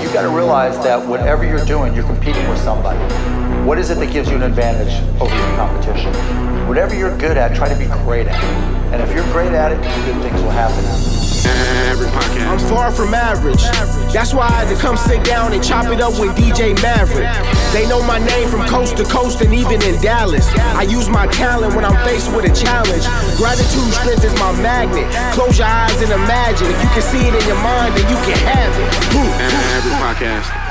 you got to realize that whatever you're doing, you're competing with somebody. What is it that gives you an advantage over your competition? Whatever you're good at, try to be great at it. And if you're great at it, good things will happen. Maverick Podcast. I'm far from average. That's why I had to come sit down and chop it up with DJ Maverick. They know my name from coast to coast and even in Dallas. I use my talent when I'm faced with a challenge. Gratitude strength is my magnet. Close your eyes and imagine. If you can see it in your mind, then you can have it. Maverick Podcast.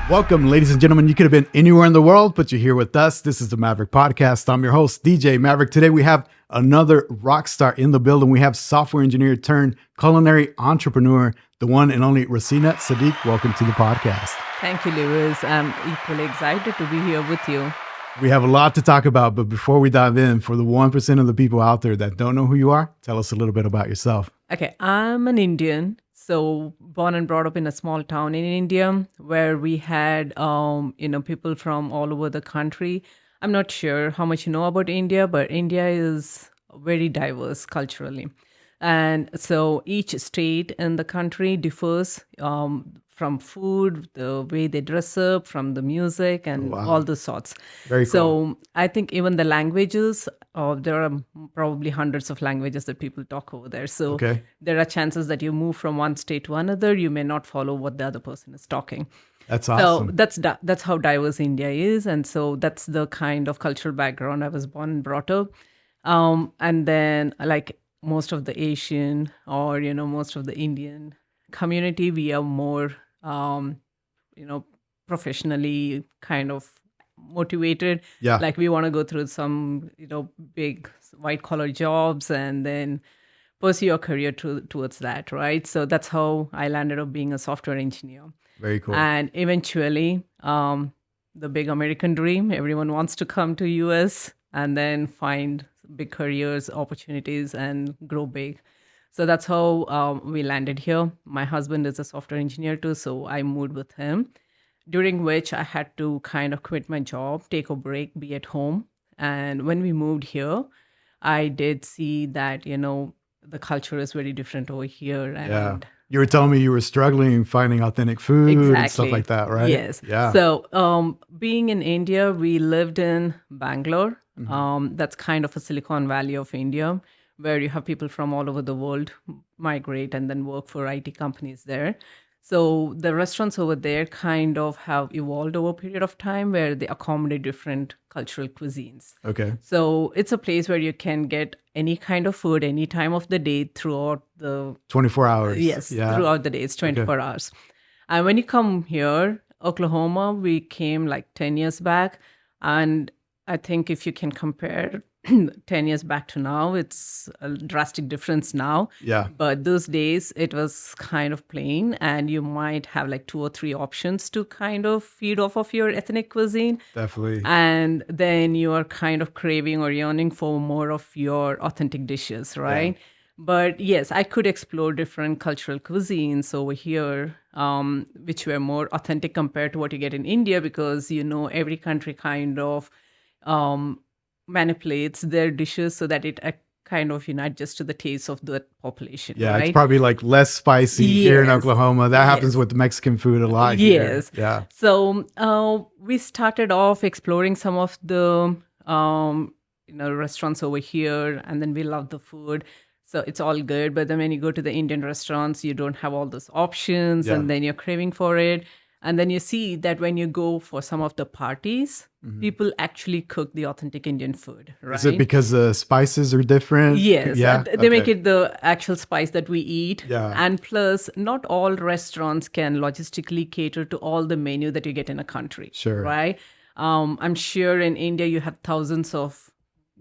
Welcome, ladies and gentlemen. You could have been anywhere in the world, but you're here with us. This is the Maverick Podcast. I'm your host, DJ Maverick. Today we have another rock star in the building. We have software engineer turned culinary entrepreneur, the one and only Raseena Siddiq. Welcome to the podcast. Thank you, Lewis. I'm equally excited to be here with you. We have a lot to talk about, but before we dive in, for the 1% of the people out there that don't know who you are, tell us a little bit about yourself. Okay, I'm an Indian. So born and brought up in a small town in India where we had, people from all over the country. I'm not sure how much you know about India, but India is very diverse culturally. And so each state in the country differs from food, the way they dress up, from the music and all the sorts. Very cool. So I think even the languages, there are probably hundreds of languages that people talk over there. So there are chances that you move from one state to another, you may not follow what the other person is talking. That's awesome. So that's how diverse India is. And so that's the kind of cultural background I was born and brought up. And then like most of the Asian or, most of the Indian community, we are more, professionally kind of motivated. Yeah. Like we want to go through some, big white collar jobs and then pursue your career towards that, right? So that's how I landed up being a software engineer. Very cool. And eventually, the big American dream, everyone wants to come to US and then find big careers, opportunities, and grow big. So that's how we landed here. My husband is a software engineer too, so I moved with him, during which I had to kind of quit my job, take a break, be at home. And when we moved here, I did see that, the culture is very different over here. And you were telling me you were struggling finding authentic food and stuff like that, right? Yes. Yeah. So being in India, we lived in Bangalore. That's kind of a Silicon Valley of India, where you have people from all over the world migrate and then work for IT companies there. So the restaurants over there kind of have evolved over a period of time where they accommodate different cultural cuisines. Okay. So it's a place where you can get any kind of food, any time of the day throughout the 24 hours. Yes, Yeah. throughout the day. It's 24 hours. And when you come here, Oklahoma, we came like 10 years back. And I think if you can compare 10 years back to now, it's a drastic difference now. Yeah. But those days, it was kind of plain. And you might have like 2 or 3 options to kind of feed off of your ethnic cuisine. Definitely. And then you are kind of craving or yearning for more of your authentic dishes, right? Yeah. But yes, I could explore different cultural cuisines over here, which were more authentic compared to what you get in India, because, every country kind of manipulates their dishes so that it kind of adjusts to the taste of the population. Yeah, right? It's probably like less spicy here in Oklahoma. That happens with Mexican food a lot here. Yeah. So we started off exploring some of the restaurants over here, and then we love the food. So it's all good. But then when you go to the Indian restaurants, you don't have all those options, and then you're craving for it. And then you see that when you go for some of the parties, people actually cook the authentic Indian food, right? Is it because the spices are different? Yes. Yeah? They make it the actual spice that we eat. Yeah. And plus, not all restaurants can logistically cater to all the menu that you get in a country. Sure. Right? I'm sure in India, you have thousands of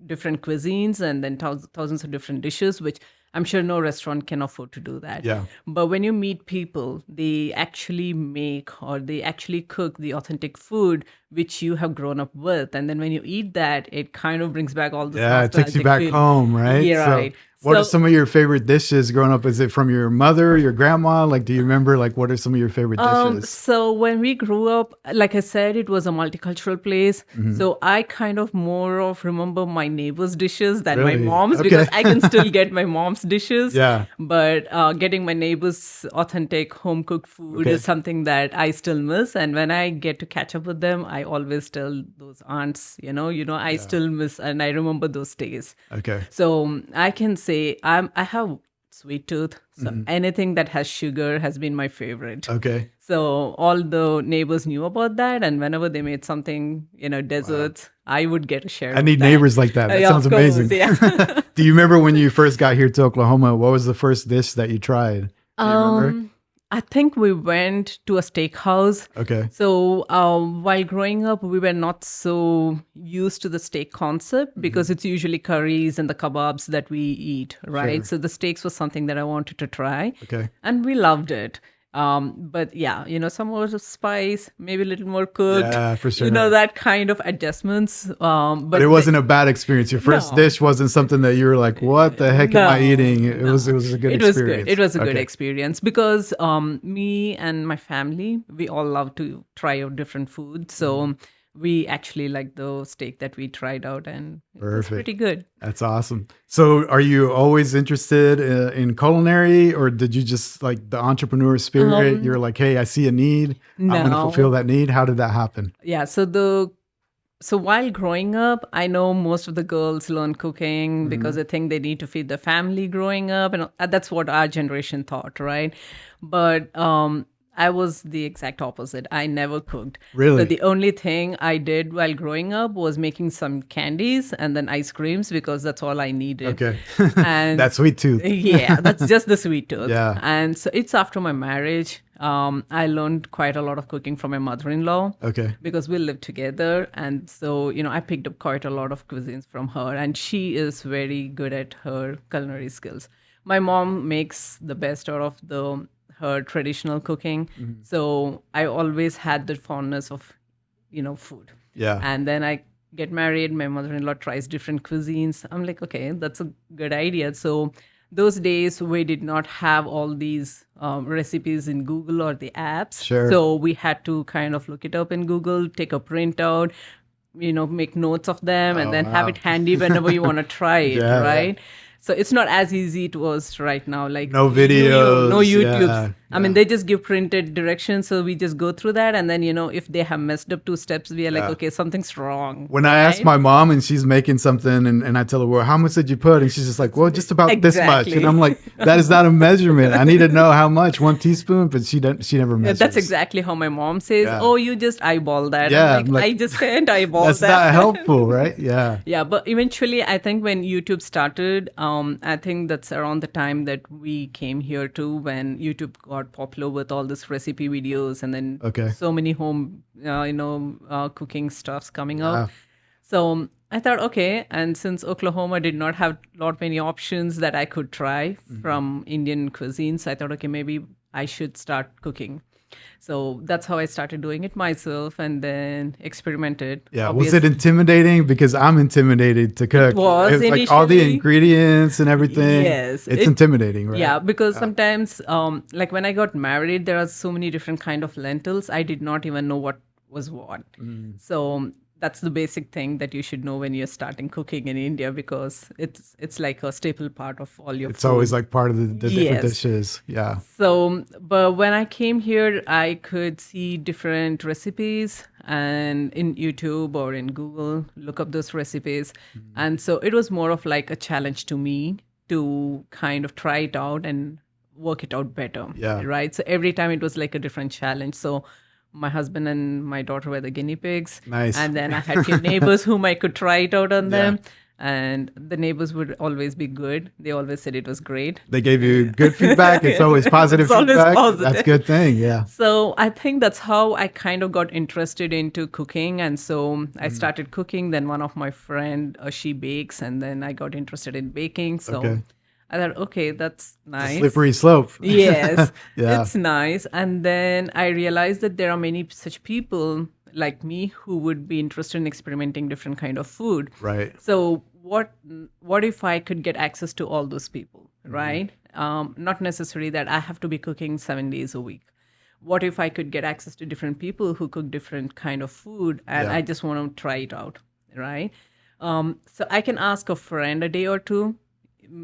different cuisines and then thousands of different dishes, which I'm sure no restaurant can afford to do that. Yeah. But when you meet people, they actually make or they actually cook the authentic food which you have grown up with. And then when you eat that, it kind of brings back all the it takes you back home, right? Yeah, right. What are some of your favorite dishes growing up? Is it from your mother, your grandma? Like, do you remember, like, what are some of your favorite dishes? So when we grew up, like I said, it was a multicultural place. So I kind of more of remember my neighbors' dishes than my Really? mom's, Okay. because I can still get my mom's dishes. Yeah. But getting my neighbors' authentic home cooked food Okay. is something that I still miss. And when I get to catch up with them, I always tell those aunts, I still miss, and I remember those days. Okay. So I can say I have sweet tooth. So anything that has sugar has been my favorite. Okay. So all the neighbors knew about that, and whenever they made something, desserts, I would get a share. I of need that. neighbors like that. That Yeah, sounds of course, amazing. yeah. Do you remember when you first got here to Oklahoma? What was the first dish that you tried? Do you remember? I think we went to a steakhouse. Okay. So while growing up, we were not so used to the steak concept because it's usually curries and the kebabs that we eat, right? Sure. So the steaks was something that I wanted to try. Okay. And we loved it. But yeah, some more spice, maybe a little more cooked. Yeah, for sure. That kind of adjustments. But it wasn't a bad experience. Your first No. dish wasn't something that you were like, "What the heck am I No, eating?" It was a good It was experience. good. It was a good Okay. experience because me and my family, we all love to try out different foods. So we actually liked the steak that we tried out, and it was Perfect. pretty good. That's awesome. So, are you always interested in culinary, or did you just like the entrepreneur spirit? You're like, "Hey, I see a need. I'm going to No. fulfill that need." How did that happen? Yeah. So while growing up, I know most of the girls learn cooking because they think they need to feed the family growing up, and that's what our generation thought, right? But I was the exact opposite. I never cooked. Really? So the only thing I did while growing up was making some candies and then ice creams because that's all I needed. Okay, And that's sweet tooth. yeah, that's just the sweet tooth. Yeah. And so it's after my marriage. I learned quite a lot of cooking from my mother-in-law Okay, because we lived together. And so, I picked up quite a lot of cuisines from her, and she is very good at her culinary skills. My mom makes the best out of her traditional cooking. So I always had the fondness of, food. yeah, And then I get married, my mother-in-law tries different cuisines. I'm like, okay, that's a good idea. So those days we did not have all these recipes in Google or the apps. Sure. So we had to kind of look it up in Google, take a printout, make notes of them, and then have wow. it handy whenever you want to try it, Yeah, right? So it's not as easy it was right now. Like No videos, no YouTube. yeah, I mean, they just give printed directions, so we just go through that, and then if they have messed up 2 steps, we are like, okay, something's wrong. When I ask my mom and she's making something and I tell her, well, how much did you put? And she's just like, well, just about this much. Exactly. And I'm like, that is not a measurement. I need to know how much, 1 teaspoon, but she never measures. That's exactly how my mom says, Yeah. oh, you just eyeball that. Yeah, I'm I'm like, I just can't eyeball That's that. not helpful, right? Yeah. Yeah, but eventually, I think when YouTube started, I think that's around the time that we came here too, when YouTube got popular with all this recipe videos, and then Okay. so many home, cooking stuffs coming out. Yeah. So I thought, okay, and since Oklahoma did not have lot many options that I could try from Indian cuisines, I thought, okay, maybe I should start cooking. So that's how I started doing it myself, and then experimented. Yeah. Was it intimidating? Because I'm intimidated to cook. It was It's like all the initially. ingredients and everything. Yes, It's intimidating, right? Yeah, because sometimes, like when I got married, there are so many different kind of lentils. I did not even know what was what. So that's the basic thing that you should know when you're starting cooking in India, because it's like a staple part of all your It's food. always like part of the different Yes. dishes. Yeah. So, but when I came here, I could see different recipes and in YouTube or in Google, look up those recipes. And so it was more of like a challenge to me to kind of try it out and work it out better. Yeah. Right. So every time it was like a different challenge. So my husband and my daughter were the guinea pigs. Nice. And then I had few neighbors whom I could try it out on Yeah. them. And the neighbors would always be good. They always said it was great. They gave you good feedback. It's always positive It's always feedback. positive. That's a good thing. Yeah. So I think that's how I kind of got interested into cooking. And so I started cooking. Then one of my friend, she bakes, and then I got interested in baking. So Okay. I thought, okay, that's nice. Slippery slope. Yes, Yeah. it's nice. And then I realized that there are many such people like me who would be interested in experimenting different kind of food. Right. So what if I could get access to all those people, right? Not necessarily that I have to be cooking 7 days a week. What if I could get access to different people who cook different kind of food, and I just want to try it out, right? So I can ask a friend a day or two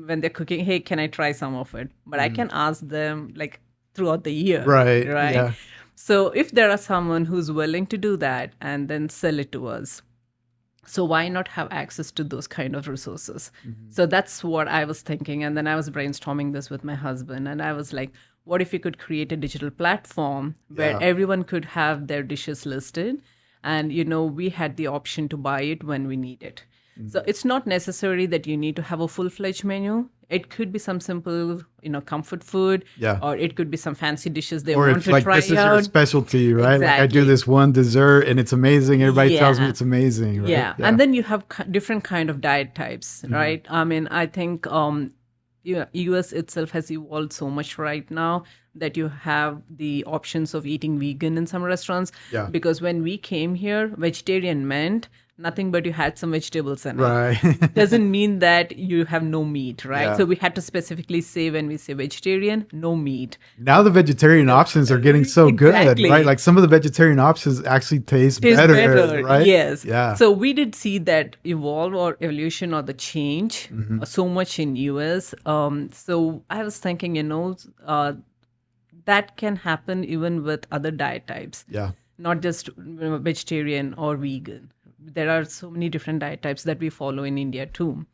when they're cooking, hey, can I try some of it? But I can ask them like throughout the year, Right. right? So if there are someone who's willing to do that and then sell it to us, so why not have access to those kind of resources? So that's what I was thinking. And then I was brainstorming this with my husband, and I was like, what if we could create a digital platform where everyone could have their dishes listed, and we had the option to buy it when we need it. So it's not necessary that you need to have a full-fledged menu. It could be some simple, comfort food, or it could be some fancy dishes they want to try this is out. your specialty, right? Like I do Exactly. this one dessert and it's amazing. Everybody tells me it's amazing, right? Yeah. And then you have different kind of diet types, right? I mean, I think US itself has evolved so much right now that you have the options of eating vegan in some restaurants. Yeah. Because when we came here, vegetarian meant nothing but you had some vegetables in it. Right. Doesn't mean that you have no meat, right? Yeah. So we had to specifically say, when we say vegetarian, no meat. Now the vegetarian options are getting so Exactly. good, right? Like some of the vegetarian options actually taste Tastes better, right? Yes. Yeah. So we did see that evolve or evolution or the change so much in US. So I was thinking, that can happen even with other diet types. Yeah. Not just vegetarian or vegan. There are so many different diet types that we follow in India too.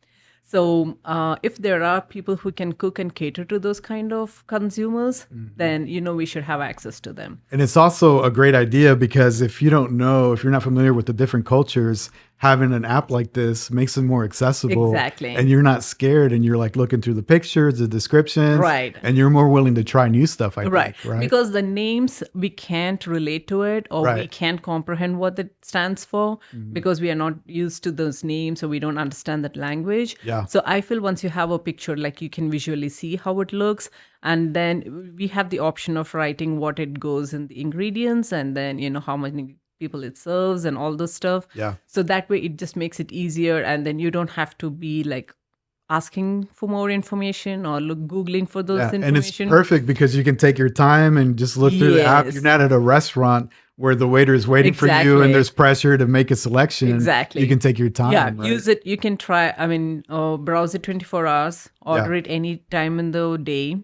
So if there are people who can cook and cater to those kind of consumers, then, we should have access to them. And it's also a great idea because if you're not familiar with the different cultures, having an app like this makes it more accessible. Exactly. And you're not scared and you're like looking through the pictures, the descriptions. Right. And you're more willing to try new stuff, I Right. think. Right. Because the names, we can't relate to it, or we can't comprehend what it stands for because we are not used to those names, or we don't understand that language. Yeah. So I feel once you have a picture, like you can visually see how it looks, and then we have the option of writing what it goes in the ingredients, and then, how many people it serves and all this stuff. Yeah. So that way it just makes it easier, and then you don't have to be like asking for more information or Googling for those information. And it's perfect because you can take your time and just look through the app. Yes. You're not at a restaurant where the waiter is waiting for you Exactly. and there's pressure to make a selection. Exactly. You can take your time. Yeah, right? use it. You can try, browse it 24 hours, order Yeah. it any time in the day.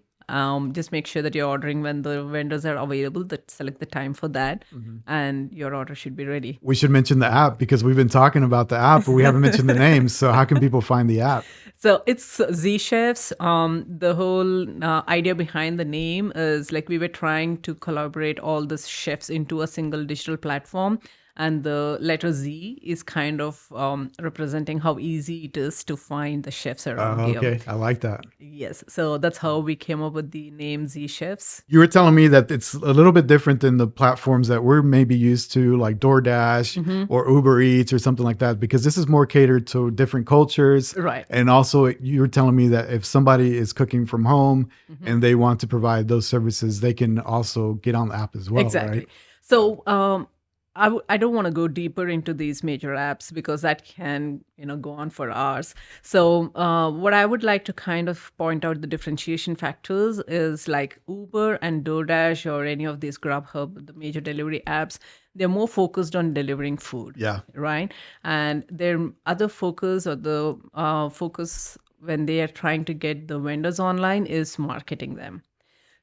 Just make sure that you're ordering when the vendors are available, select the time for that, and your order should be ready. We should mention the app because we've been talking about the app, but we haven't mentioned the name. So how can people find the app? So it's zChefs. The whole idea behind the name is like we were trying to collaborate all the chefs into a single digital platform. And the letter Z is kind of representing how easy it is to find the chefs around here. Okay, I like that. Yes. So that's how we came up with the name zChefs. You were telling me that it's a little bit different than the platforms that we're maybe used to, like DoorDash or Uber Eats or something like that, because this is more catered to different cultures. Right. And also, you were telling me that if somebody is cooking from home and they want to provide those services, they can also get on the app as well. Exactly. Right? So I don't want to go deeper into these major apps because that can, go on for hours. So what I would like to kind of point out the differentiation factors is like Uber and DoorDash or any of these Grubhub, the major delivery apps, they're more focused on delivering food. Yeah. Right. And their other focus or the focus when they are trying to get the vendors online is marketing them.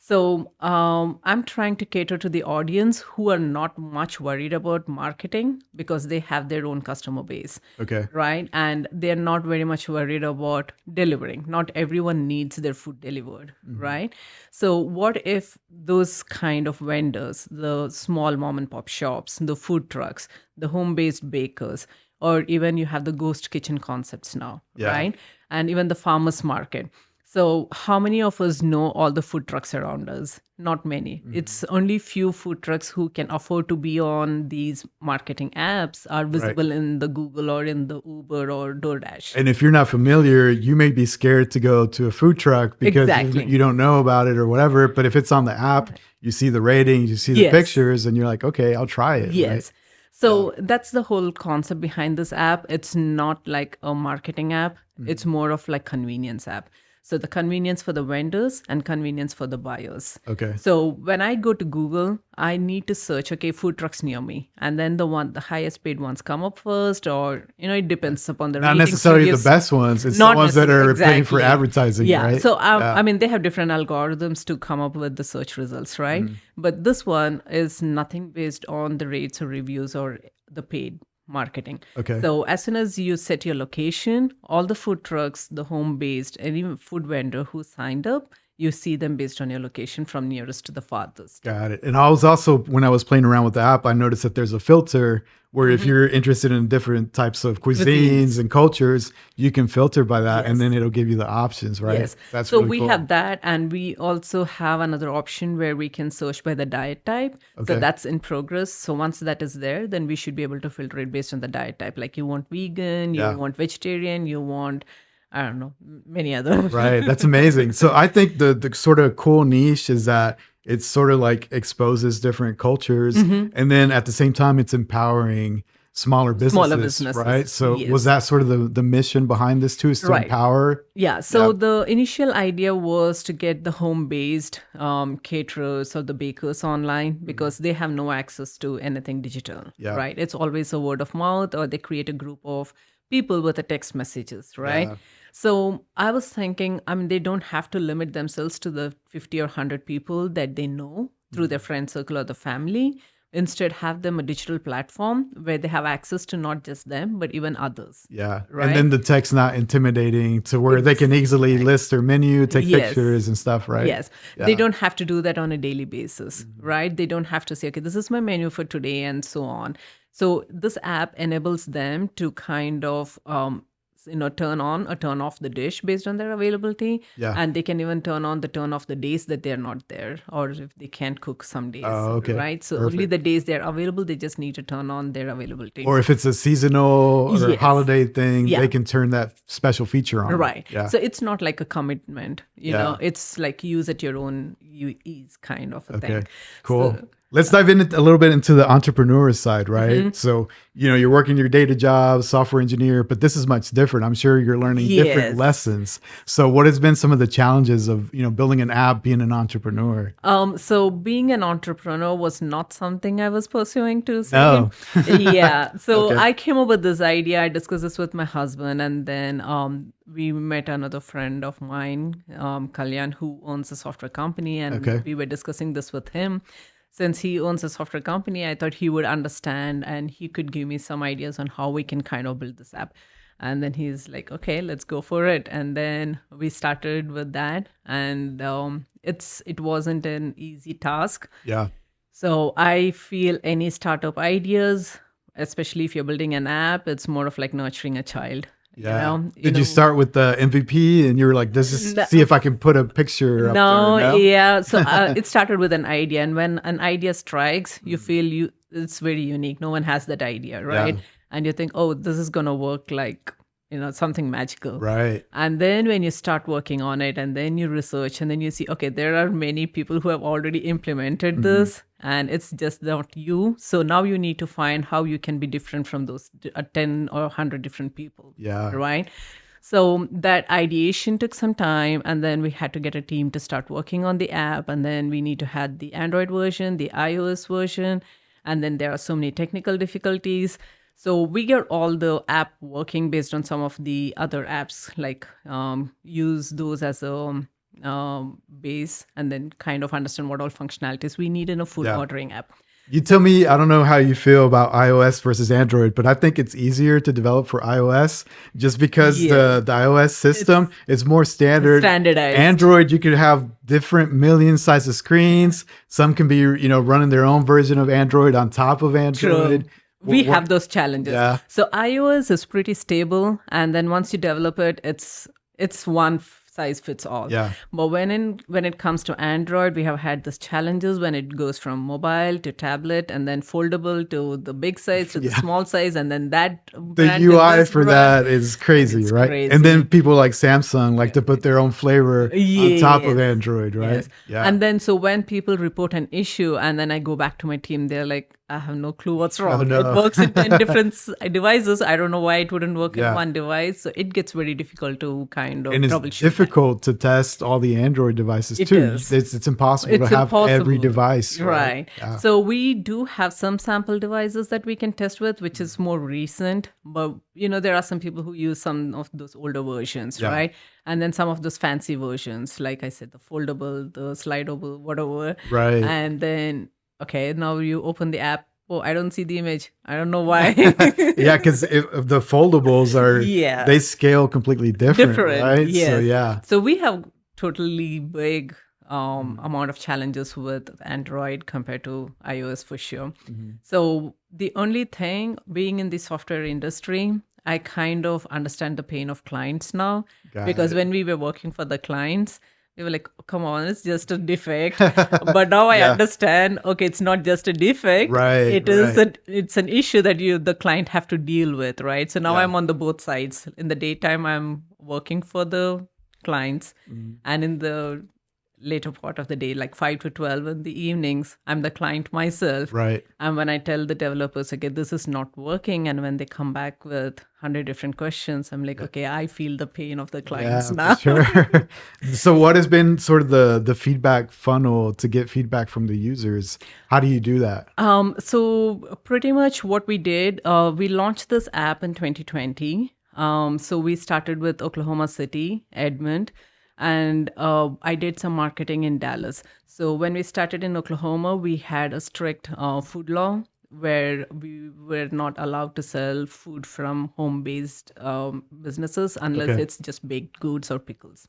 So I'm trying to cater to the audience who are not much worried about marketing because they have their own customer base. Okay. Right. And they're not very much worried about delivering. Not everyone needs their food delivered. Right. So what if those kind of vendors, the small mom and pop shops, the food trucks, the home-based bakers, or even you have the ghost kitchen concepts now, right? And even the farmers market. So how many of us know all the food trucks around us? Not many. It's only few food trucks who can afford to be on these marketing apps are visible in the Google or in the Uber or DoorDash. And if you're not familiar, you may be scared to go to a food truck because Exactly. you don't know about it or whatever. But if it's on the app, you see the ratings, you see the Yes. pictures, and you're like, okay, I'll try it. Yes. Right? So that's the whole concept behind this app. It's not like a marketing app. It's more of like convenience app. So the convenience for the vendors and convenience for the buyers. Okay. So when I go to Google, I need to search, okay, food trucks near me. And then the highest paid ones come up first, or, it depends upon the Not ratings, necessarily reviews. the best ones. It's Not the ones that are necessarily- paying for exactly. advertising, Yeah. right? So, I mean, they have different algorithms to come up with the search results, right? But this one is nothing based on the rates or reviews or the paid marketing. Okay. So as soon as you set your location, all the food trucks, the home-based, any food vendor who signed up, you see them based on your location from nearest to the farthest. Got it. And I was also, when I was playing around with the app, I noticed that there's a filter where if you're interested in different types of cuisines and cultures, you can filter by that, and then it'll give you the options, right? Yes. That's so really we cool. have that, and we also have another option where we can search by the diet type. Okay. So that's in progress. So once that is there, then we should be able to filter it based on the diet type. Like you want vegan, you Yeah. want vegetarian, you want, I don't know, many other. Right. That's amazing. So I think the sort of cool niche is that it sort of like exposes different cultures, and then at the same time, it's empowering smaller businesses, right? So yes. was that sort of the mission behind this too, is to Right. empower? Yeah. So the initial idea was to get the home-based caterers or the bakers online because they have no access to anything digital, Yeah. right? It's always a word of mouth, or they create a group of people with a text messages, right? Yeah. So I was thinking, I mean, they don't have to limit themselves to the 50 or 100 people that they know through their friend circle or the family. Instead, have them a digital platform where they have access to not just them, but even others. Yeah. Right. And then the text not intimidating to where they can easily list their menu, take Yes. pictures and stuff, right? Yes. They don't have to do that on a daily basis, right? They don't have to say, okay, this is my menu for today and so on. So this app enables them to kind of, turn on or turn off the dish based on their availability. Yeah. And they can even turn off the days that they're not there, or if they can't cook some days. Oh, okay. Right. So Perfect. only the days they're available, they just need to turn on their availability. Or if it's a seasonal or Yes. holiday thing, Yeah. they can turn that special feature on. Right. Yeah. So it's not like a commitment, you Yeah. know, it's like use at your own ease kind of a Okay. thing. Cool. So- Let's dive in a little bit into the entrepreneur side, right? So, you're working your day-to job, software engineer, but this is much different. I'm sure you're learning different Yes. lessons. So what has been some of the challenges of, building an app, being an entrepreneur? So being an entrepreneur was not something I was pursuing to say. No. Yeah. So Okay. I came up with this idea. I discussed this with my husband, and then we met another friend of mine, Kalyan, who owns a software company, and Okay. we were discussing this with him. Since he owns a software company, I thought he would understand and he could give me some ideas on how we can kind of build this app. And then he's like, okay, let's go for it. And then we started with that. And it wasn't an easy task. Yeah. So I feel any startup ideas, especially if you're building an app, it's more of like nurturing a child. Yeah. You Did you know? start with the MVP and you were like, see if I can put a picture up No, there? yeah. So it started with an idea, and when an idea strikes, you feel it's very unique. No one has that idea, right? Yeah. And you think, oh, this is gonna work like something magical, Right. And then when you start working on it, and then you research, and then you see, okay, there are many people who have already implemented this, and it's just not you. So now you need to find how you can be different from those 10 or 100 different people. Yeah. Right. So that ideation took some time, and then we had to get a team to start working on the app, and then we need to have the Android version, the iOS version, and then there are so many technical difficulties. So we get all the app working based on some of the other apps, like use those as a base, and then kind of understand what all functionalities we need in a food Yeah. ordering app. You tell me, I don't know how you feel about iOS versus Android, but I think it's easier to develop for iOS just because Yeah. the iOS system is more Standardized. Android, you could have different million sizes screens. Some can be, running their own version of Android on top of Android. We have those challenges. Yeah. So iOS is pretty stable, and then once you develop it, it's one size fits all. Yeah. But when it comes to Android, we have had these challenges when it goes from mobile to tablet and then foldable to the big size to the small size, and then that The brand to UI this for brand. that is crazy, It's right? crazy. And then people like Samsung like to put their own flavor on top of Yes. Android, right? Yes. And then so when people report an issue and then I go back to my team, they're like, I have no clue what's wrong. no. It works in 10 different devices. I don't know why it wouldn't work Yeah. in one device. So it gets very difficult to kind of And it's troubleshoot. difficult to test all the Android devices It too. is. It's impossible to It's have every impossible. device. Right. Yeah. So we do have some sample devices that we can test with, which is more recent. But, there are some people who use some of those older versions, Yeah. right? And then some of those fancy versions, like I said, the foldable, the slidable, whatever. Right. And then, okay, now you open the app. Oh, I don't see the image. I don't know why. Yeah, because the foldables are, Yeah. they scale completely different, right? Yes. So yeah. So we have totally big amount of challenges with Android compared to iOS for sure. So the only thing, being in the software industry, I kind of understand the pain of clients now, Got because it. when we were working for the clients, they were like, oh, come on, it's just a defect. But now I understand, okay, it's not just a defect. Right, It is right. it's an issue that the client have to deal with, right? So now Yeah. I'm on the both sides. In the daytime, I'm working for the clients, and in the later part of the day, like 5 to 12 in the evenings, I'm the client myself. Right. And when I tell the developers, okay, this is not working, and when they come back with 100 different questions, I'm like, okay, I feel the pain of the clients Yeah, now. for sure. So what has been sort of the feedback funnel to get feedback from the users? How do you do that? So pretty much what we did, we launched this app in 2020. So we started with Oklahoma City, Edmond, and I did some marketing in Dallas. So when we started in Oklahoma, we had a strict food law where we were not allowed to sell food from home-based businesses unless Okay. it's just baked goods or pickles.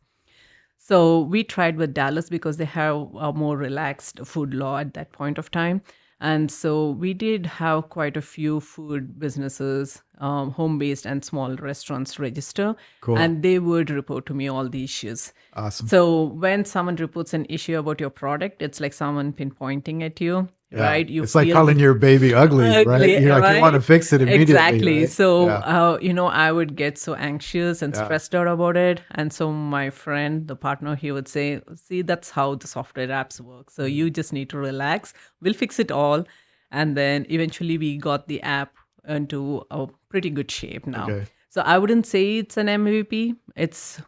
So we tried with Dallas because they have a more relaxed food law at that point of time. And so we did have quite a few food businesses, home-based and small restaurants register. Cool. And they would report to me all the issues. Awesome. So when someone reports an issue about your product, it's like someone pinpointing at you, Yeah. right? You it's like feel calling your baby ugly, right? ugly, You're like, you want to fix it immediately. Exactly. right? So, Yeah. I would get so anxious and stressed out about it. And so my friend, the partner, he would say, see, that's how the software apps work. So you just need to relax. We'll fix it all. And then eventually we got the app into a pretty good shape now. Okay. So I wouldn't say it's an MVP. It's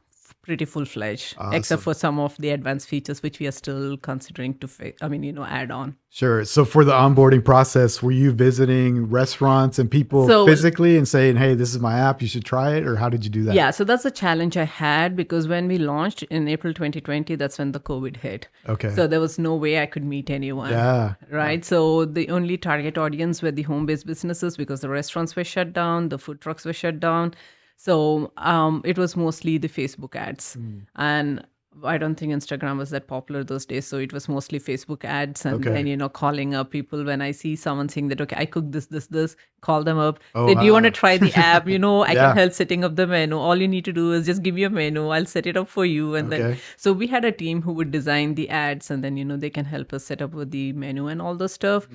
pretty full-fledged, except for some of the advanced features, which we are still considering to, add on. Sure. So for the onboarding process, were you visiting restaurants and people So- physically and saying, hey, this is my app, you should try it? Or how did you do that? Yeah, so that's a challenge I had because when we launched in April 2020, that's when the COVID hit. Okay. So there was no way I could meet anyone. Yeah. Right. So the only target audience were the home-based businesses because the restaurants were shut down, the food trucks were shut down. So it was mostly the Facebook ads. And I don't think Instagram was that popular those days. So it was mostly Facebook ads and Okay. then, calling up people when I see someone saying that, okay, I cook this, call them up. Oh, Say, do you want to wow. try the app? I Yeah. can help setting up the menu. All you need to do is just give me a menu. I'll set it up for you. And then, Okay. so we had a team who would design the ads and then, they can help us set up with the menu and all those stuff.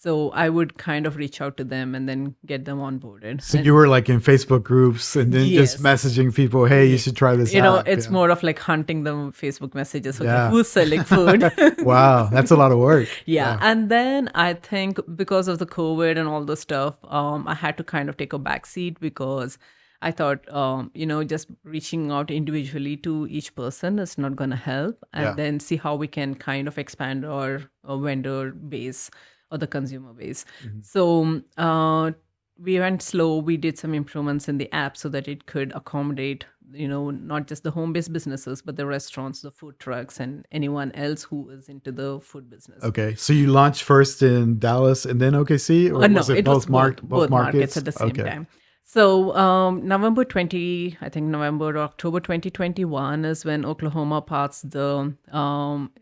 So I would kind of reach out to them and then get them onboarded. So And, you were like in Facebook groups and then just Yes. messaging people, hey, you should try this app. it's Yeah. more of like hunting them Facebook messages. Okay, Yeah. who's selling food? Wow, that's a lot of work. Yeah. And then I think because of the COVID and all the stuff, I had to kind of take a back seat because I thought, just reaching out individually to each person is not going to help. And Yeah. then see how we can kind of expand our vendor base or the consumer base. So we went slow. We did some improvements in the app so that it could accommodate, not just the home-based businesses, but the restaurants, the food trucks, and anyone else who is into the food business. Okay, so you launched first in Dallas and then OKC, or No, was it it was both both markets at the same Okay. time. So November or October 2021 is when Oklahoma passed the,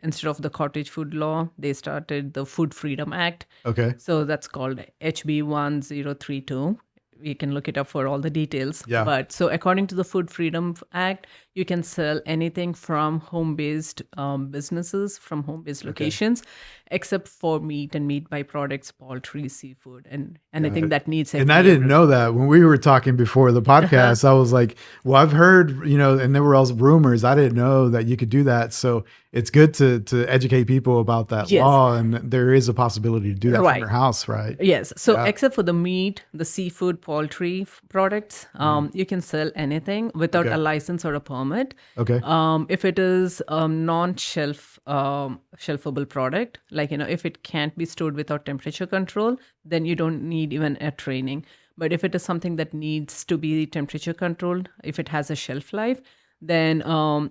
instead of the cottage food law, they started the Food Freedom Act. Okay. So that's called HB 1032. we can look it up for all the details. Yeah. But so according to the Food Freedom Act, you can sell anything from home-based businesses, from home-based locations, except for meat and meat byproducts, poultry, seafood, and anything that needs. And I didn't know that when we were talking before the podcast. I was like, well, I've heard, and there were also rumors. I didn't know that you could do that. So it's good to educate people about that law, and there is a possibility to do that from your house, right? Yes. So except for the meat, the seafood, poultry products, you can sell anything without a license or a permit. Okay. If it is a non-shelf shelfable product, like if it can't be stored without temperature control, then you don't need even a training. But if it is something that needs to be temperature controlled, if it has a shelf life, then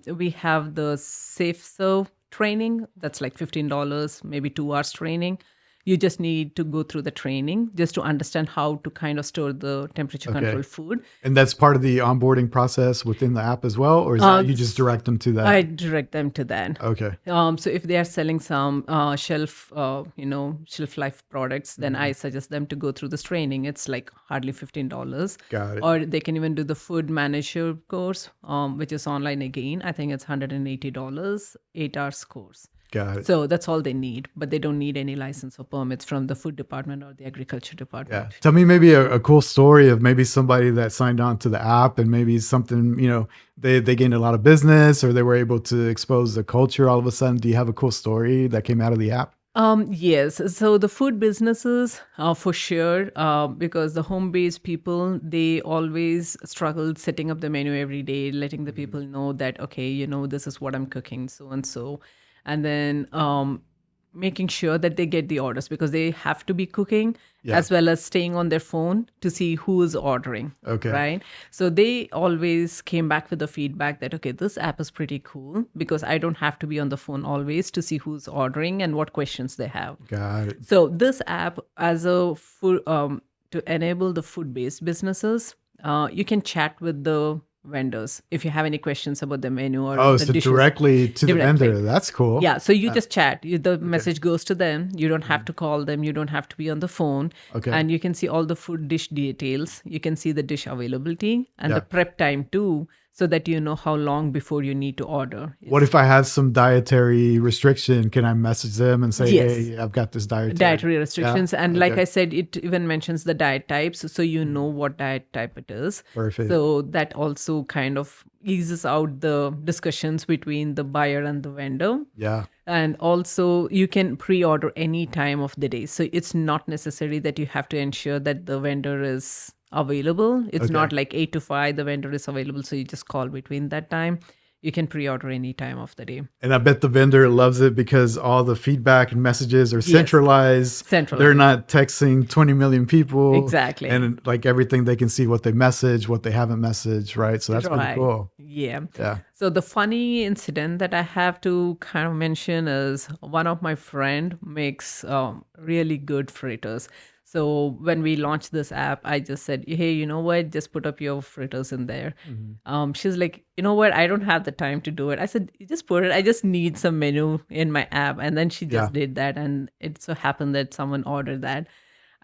we have the safe serve training. That's like $15, maybe 2 hours training. You just need to go through the training just to understand how to kind of store the temperature controlled food. And that's part of the onboarding process within the app as well? Or is that you just direct them to that? I direct them to that. Okay. So if they are selling some shelf life products, then I suggest them to go through this training. It's like hardly $15. Got it. Or they can even do the food manager course, which is online again. I think it's $180, 8 hours course. Got it. So that's all they need, but they don't need any license or permits from the food department or the agriculture department. Yeah. Tell me maybe a cool story of maybe somebody that signed on to the app and maybe something, they gained a lot of business or they were able to expose the culture all of a sudden. Do you have a cool story that came out of the app? Yes. So the food businesses, for sure, because the home-based people, they always struggled setting up the menu every day, letting the people know that, okay, this is what I'm cooking, so and so. And then making sure that they get the orders because they have to be cooking as well as staying on their phone to see who is ordering. Okay. Right. So they always came back with the feedback that, okay, this app is pretty cool because I don't have to be on the phone always to see who's ordering and what questions they have. Got it. So this app, as a food, to enable the food-based businesses, you can chat with the vendors if you have any questions about the menu or the so dishes. directly to the vendor. That's cool. Yeah, so you just chat. The message goes to them. You don't have to call them. You don't have to be on the phone. Okay. And you can see all the food dish details. You can see the dish availability and the prep time too, so that you know how long before you need to order. What if I have some dietary restriction? Can I message them and say, hey, I've got this dietary restrictions? Yeah. And like I said, it even mentions the diet types, so you know what diet type it is. Perfect. So that also kind of eases out the discussions between the buyer and the vendor. Yeah. And also you can pre-order any time of the day. So it's not necessary that you have to ensure that the vendor is available. It's not like 8 to 5, the vendor is available. So you just call between that time. You can pre-order any time of the day. And I bet the vendor loves it because all the feedback and messages are centralized. They're not texting 20 million people. Exactly. And like everything, they can see what they message, what they haven't messaged, right? So that's pretty cool. Yeah. Yeah. So the funny incident that I have to kind of mention is one of my friend makes really good fritters. So when we launched this app, I just said, hey, you know what? Just put up your fritters in there. She's like, you know what? I don't have the time to do it. I said, you just put it. I just need some menu in my app. And then she just did that. And it so happened that someone ordered that.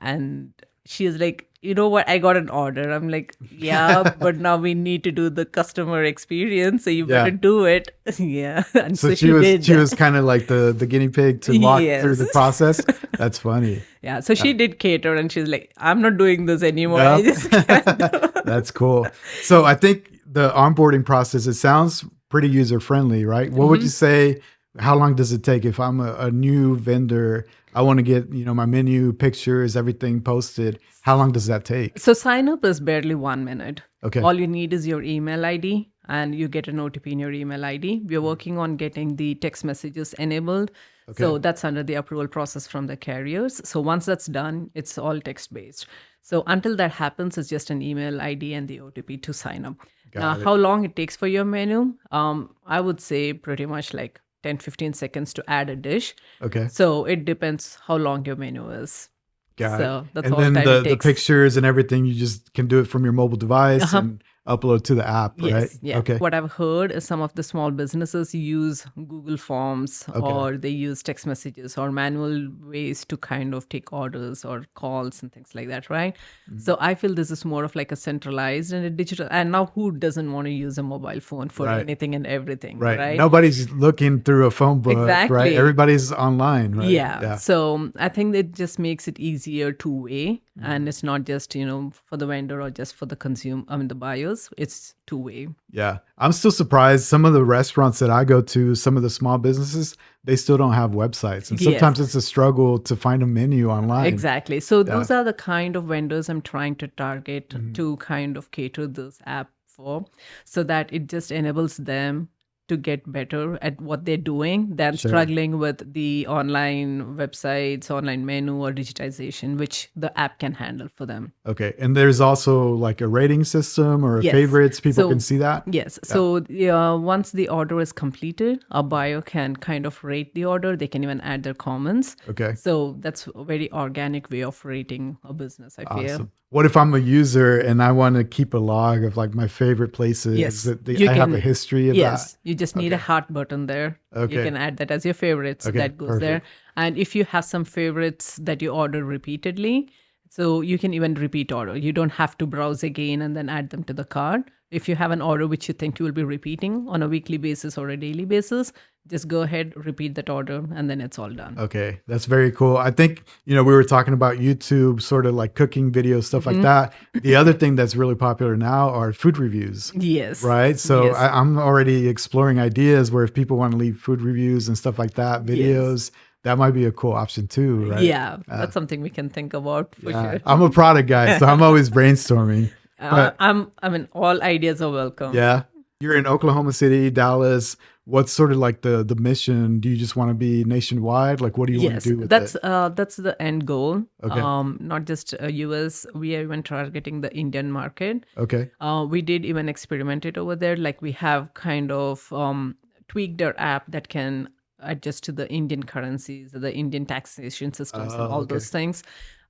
And she is like, you know what? I got an order. I'm like, yeah, but now we need to do the customer experience. So you better do it. Yeah. And so she was kind of like the guinea pig to walk through the process. That's funny. Yeah. So she did cater and she's like, I'm not doing this anymore. Yep. I just can't. That's cool. So I think the onboarding process, it sounds pretty user friendly, right? What would you say? How long does it take if I'm a new vendor? I want to get, my menu, pictures, everything posted. How long does that take? So sign up is barely 1 minute. Okay. All you need is your email ID and you get an OTP in your email ID. We're working on getting the text messages enabled. Okay. So that's under the approval process from the carriers. So once that's done, it's all text based. So until that happens, it's just an email ID and the OTP to sign up. Now, how long it takes for your menu? I would say pretty much like 10-15 seconds to add a dish. Okay. So it depends how long your menu is. Got so it. that's and all then time it the takes. pictures and everything, you just can do it from your mobile device. And upload to the app, right? Yes, yeah. Okay. What I've heard is some of the small businesses use Google Forms or they use text messages or manual ways to kind of take orders or calls and things like that, right? Mm-hmm. So I feel this is more of like a centralized and a digital. And now who doesn't want to use a mobile phone for Right. anything and everything, Right. right? Nobody's looking through a phone book, right? Exactly. Everybody's online, right? Yeah. So I think it just makes it easier two-way. And it's not just, for the vendor or just for the the buyers. It's two-way. Yeah. I'm still surprised. Some of the restaurants that I go to, some of the small businesses, they still don't have websites. And sometimes it's a struggle to find a menu online. Exactly. So those are the kind of vendors I'm trying to target to kind of cater this app for, so that it just enables them to get better at what they're doing than struggling with the online websites, online menu, or digitization, which the app can handle for them. Okay. And there's also like a rating system or favorites. People can see that? Yes. So once the order is completed, a buyer can kind of rate the order. They can even add their comments. Okay. So that's a very organic way of rating a business, I feel. Awesome. What if I'm a user and I want to keep a log of like my favorite places? Yes. I have a history of that. You just need a heart button there. Okay. You can add that as your favorites. That goes there. And if you have some favorites that you order repeatedly, so you can even repeat order. You don't have to browse again and then add them to the cart. If you have an order which you think you will be repeating on a weekly basis or a daily basis, just go ahead, repeat that order, and then it's all done. Okay, that's very cool. I think, we were talking about YouTube, sort of like cooking videos, stuff like that. The other thing that's really popular now are food reviews. Yes. Right? So Yes. I'm already exploring ideas where if people want to leave food reviews and stuff like that, videos, that might be a cool option too, right? Yeah, that's something we can think about for sure. I'm a product guy, so I'm always brainstorming. All ideas are welcome. Yeah. You're in Oklahoma City, Dallas. What's sort of like the mission? Do you just want to be nationwide? Like, what do you want to do with that's it? that's the end goal. Okay. Not just US. We are even targeting the Indian market. Okay. We did even experiment it over there. Like we have kind of tweaked our app that can adjust to the Indian currencies, the Indian taxation systems, and all those things.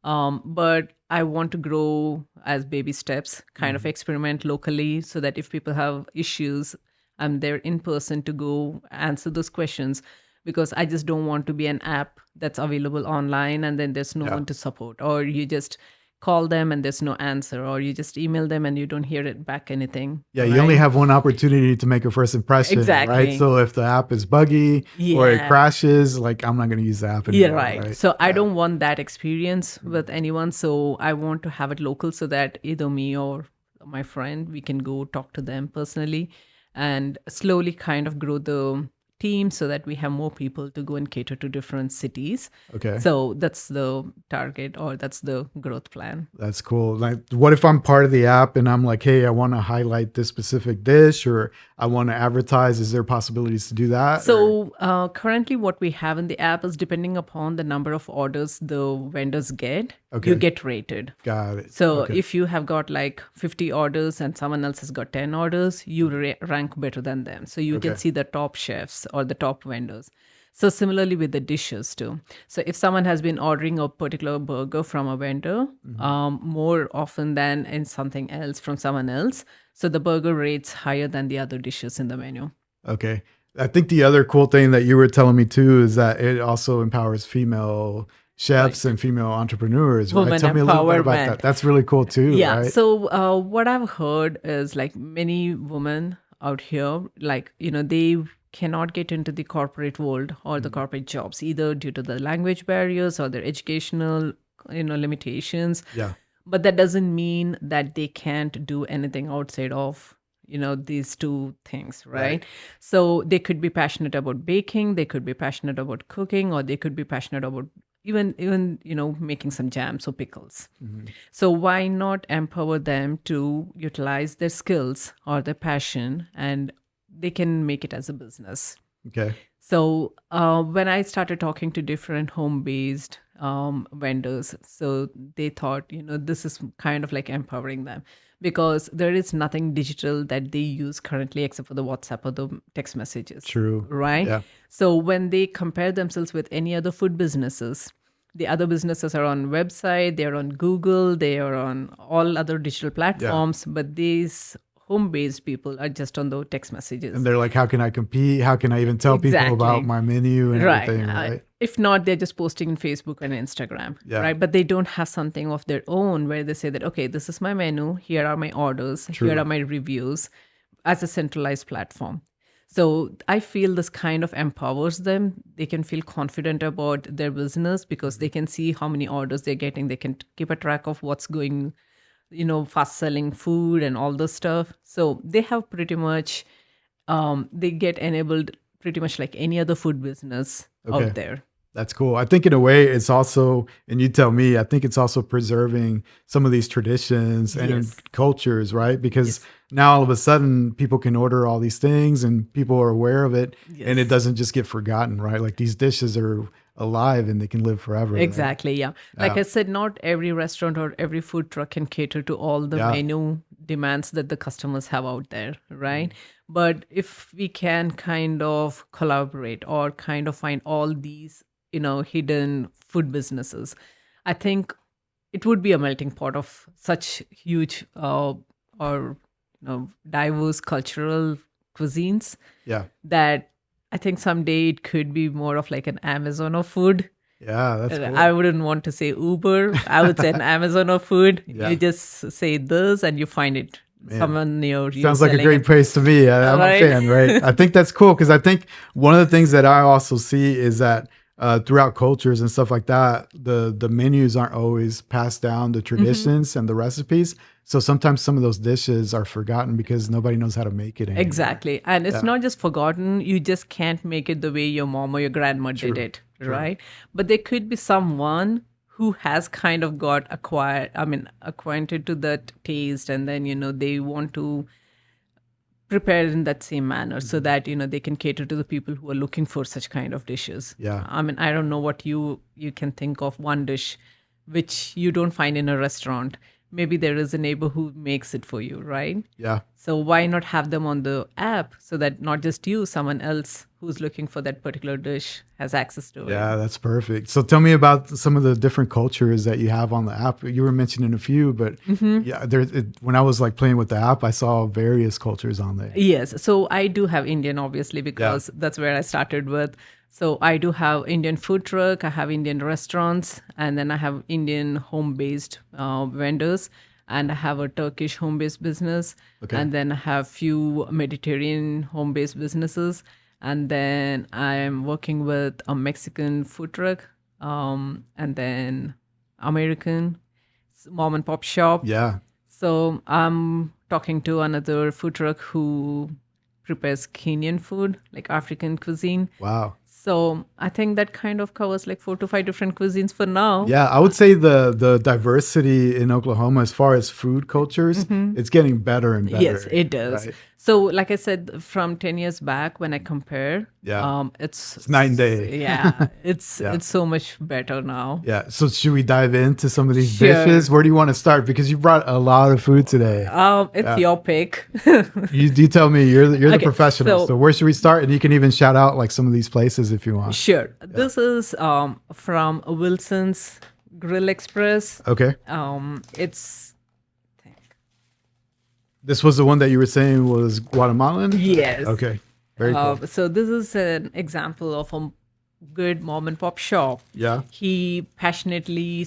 But I want to grow as baby steps, kind of experiment locally so that if people have issues, I'm there in person to go answer those questions, because I just don't want to be an app that's available online and then there's no one to support, or you just call them and there's no answer, or you just email them and you don't hear it back anything. Yeah, you only have one opportunity to make a first impression, Exactly. right? So if the app is buggy or it crashes, like I'm not going to use the app anymore. Yeah, right. So I don't want that experience with anyone. So I want to have it local so that either me or my friend, we can go talk to them personally and slowly kind of grow the team so that we have more people to go and cater to different cities. Okay. So that's the target, or that's the growth plan. That's cool. Like, what if I'm part of the app and I'm like, hey, I want to highlight this specific dish, or I want to advertise? Is there possibilities to do that? So currently what we have in the app is depending upon the number of orders the vendors get, you get rated. Got it. So if you have got like 50 orders and someone else has got 10 orders, you rank better than them. So you can see the top chefs or the top vendors. So similarly with the dishes too. So if someone has been ordering a particular burger from a vendor more often than in something else from someone else, so the burger rates higher than the other dishes in the menu. Okay. I think the other cool thing that you were telling me too is that it also empowers female chefs and female entrepreneurs. Right? Women Tell me a little bit about empowerment. that. That's really cool too. Yeah. Right? So what I've heard is like many women out here, like, they cannot get into the corporate world or the corporate jobs, either due to the language barriers or their educational, limitations. Yeah. But that doesn't mean that they can't do anything outside of, these two things, right? So they could be passionate about baking, they could be passionate about cooking, or they could be passionate about even making some jams or pickles. So why not empower them to utilize their skills or their passion, and they can make it as a business. Okay. So when I started talking to different home-based vendors, so they thought, this is kind of like empowering them, because there is nothing digital that they use currently except for the WhatsApp or the text messages. True. Right? Yeah. So when they compare themselves with any other food businesses, the other businesses are on website, they're on Google, they are on all other digital platforms, but these home-based people are just on the text messages. And they're like, how can I compete? How can I even tell people Exactly. about my menu and Right. everything, right? If not, they're just posting in Facebook and Instagram, Yeah. right? But they don't have something of their own where they say that, okay, this is my menu, here are my orders, True. here are my reviews, as a centralized platform. So I feel this kind of empowers them. They can feel confident about their business because they can see how many orders they're getting. They can keep a track of what's going, fast selling food and all this stuff. So they have pretty much, they get enabled pretty much like any other food business Okay. out there. That's cool. I think in a way it's also, and you tell me, I think it's also preserving some of these traditions and Yes. cultures, right? Because now all of a sudden people can order all these things and people are aware of it and it Yes. doesn't just get forgotten, right? Like these dishes are alive and they can live forever. right? Exactly. Yeah. Like Yeah. I said, not every restaurant or every food truck can cater to all the Yeah. menu demands that the customers have out there. Right. But if we can kind of collaborate or kind of find all these, hidden food businesses, I think it would be a melting pot of such huge or diverse cultural cuisines Yeah. that I think someday it could be more of like an Amazon of food. Yeah. That's cool. I wouldn't want to say Uber. I would say an Amazon of food. Yeah. You just say this and you find it. Someone near you. Sounds like a selling great it. place to be. I'm Right? a fan, right? I think that's cool because I think one of the things that I also see is that throughout cultures and stuff like that, the menus aren't always passed down, the traditions and the recipes. So sometimes some of those dishes are forgotten because nobody knows how to make it anymore. Exactly. And it's not just forgotten. You just can't make it the way your mom or your grandma did it. Right. But there could be someone who has kind of got acquainted to that taste. And then, they want to prepare it in that same manner so that, they can cater to the people who are looking for such kind of dishes. Yeah. I don't know what you can think of one dish which you don't find in a restaurant. Maybe there is a neighbor who makes it for you, right? Yeah. So why not have them on the app so that not just you, someone else who's looking for that particular dish has access to it? Yeah, that's perfect. So tell me about some of the different cultures that you have on the app. You were mentioning a few, but yeah, when I was like playing with the app, I saw various cultures on there. Yes. So I do have Indian, obviously, because that's where I started with. So I do have Indian food truck, I have Indian restaurants, and then I have Indian home-based vendors, and I have a Turkish home-based business, and then I have few Mediterranean home-based businesses, and then I'm working with a Mexican food truck, and then American mom and pop shop. Yeah. So I'm talking to another food truck who prepares Kenyan food, like African cuisine. Wow. So I think that kind of covers like 4 to 5 different cuisines for now. Yeah, I would say the diversity in Oklahoma as far as food cultures, it's getting better and better. Yes, it does. right? So like I said, from 10 years back when I compare, it's night and day. Yeah, it's so much better now. Yeah. So should we dive into some of these Sure. dishes? Where do you want to start? Because you brought a lot of food today. It's your pick. You tell me. You're the Okay, professional. So, so- where should we start? And you can even shout out like some of these places if you want. Sure. This is from Wilson's Grill Express. Okay. It's This was the one that you were saying was Guatemalan? yes. Okay. Very cool. So this is an example of a good mom and pop shop. Yeah. He passionately,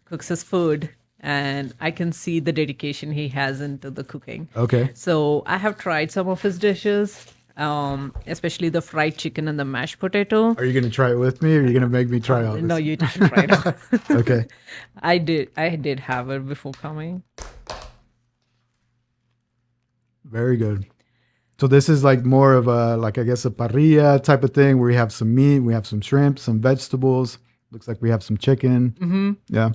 cooks his food, and I can see the dedication he has into the cooking. Okay. So I have tried some of his dishes, especially the fried chicken and the mashed potato. Are you going to try it with me or are you going to make me try all this? No, you didn't try it. Okay. I did have it before coming. Very good. So this is like more of a, like, I guess a parrilla type of thing where we have some meat, we have some shrimp, some vegetables. Looks like we have some chicken. Mm-hmm. Yeah.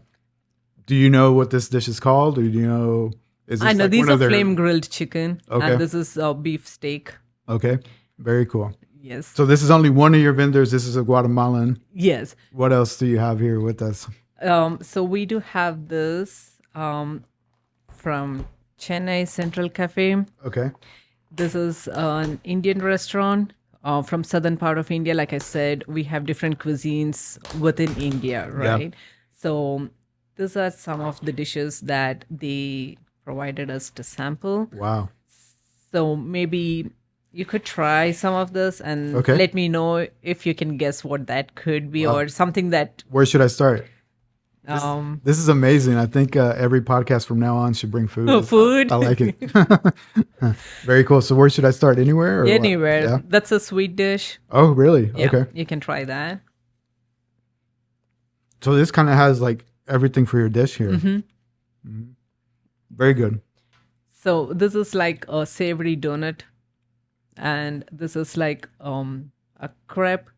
Do you know what this dish is called? Or do you know? Is this I know like these one are of their- flame grilled chicken, Okay. and this is beef steak. Okay. Very cool. Yes. So this is only one of your vendors. This is a Guatemalan. Yes. What else do you have here with us? So we do have this from Chennai Central Cafe. Okay. This is an Indian restaurant from southern part of India. Like I said, we have different cuisines within India, right? So these are some of the dishes that they provided us to sample. Wow. So maybe you could try some of this and Okay. let me know if you can guess what that could be, or something that Where should I start? um This is amazing. I think every podcast from now on should bring food. food. I like it. Very cool. So where should I start? Anywhere? Or what? Anywhere. Yeah. That's a sweet dish. Oh, really? Yeah, Okay. you can try that. So this kind of has like everything for your dish here. Mm-hmm. Very good. So this is like a savory donut, and this is like a crepe,